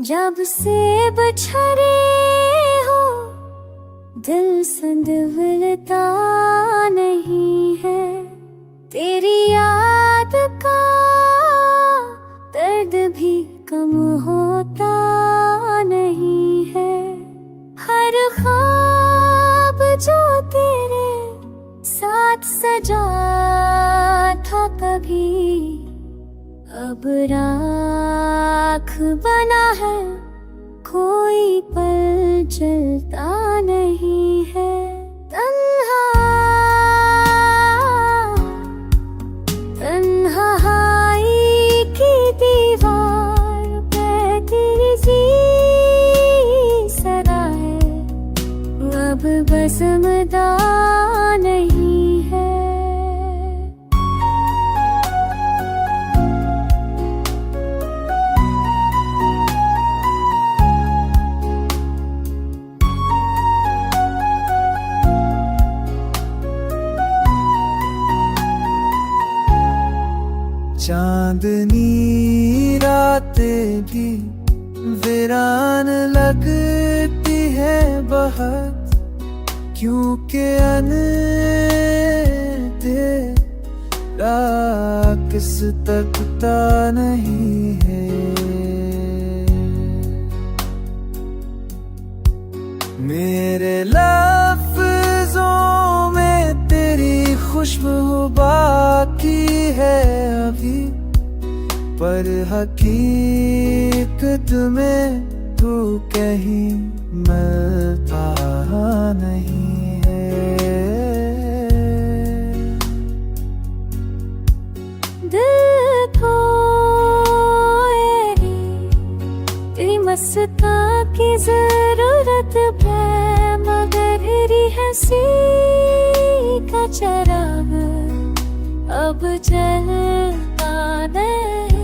जब से बछड़े हो दिल संदवलता नहीं है, तेरी याद का दर्द भी कम होता नहीं है। हर ख्वाब जो तेरे साथ सजा था कभी अब राख बना है, कोई पल चलता नहीं है। तन्हाई की दीवार पे तेरी सी सदा है, अब बस मदा नहीं है। चांदनी रातें भी वीरान लगती है बहुत, क्योंकि तेरा किस तकता नहीं है। मेरे लफ्जों में तेरी खुशबू बाकी है अभी, पर हकीकत में तू कहीं मिलता नहीं है। दिल को तेरी मस्ता की जरूरत है, मगर तेरी हंसी का चराग अब जलता नहीं।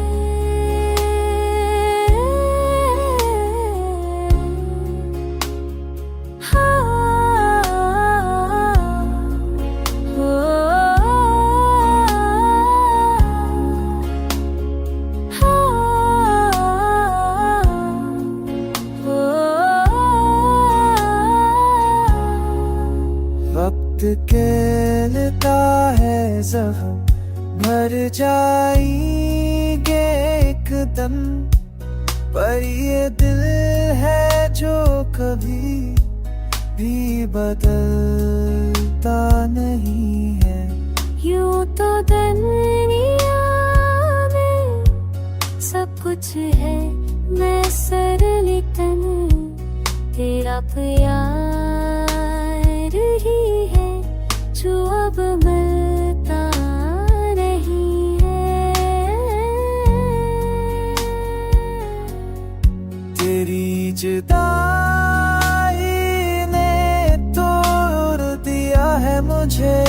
वक्त कहता है जख्म भर जाएंगे एक दम, पर ये दिल है जो कभी भी बदलता नहीं है। यूं तो दुनिया में सब कुछ है, मैं सरली तन तेरा प्यार ही है जो अब मिलता नहीं है। तेरी जुदाई ने तोड़ दिया है मुझे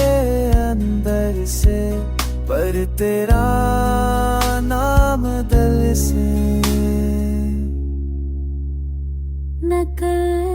अंदर से, पर तेरा नाम दिल से न कर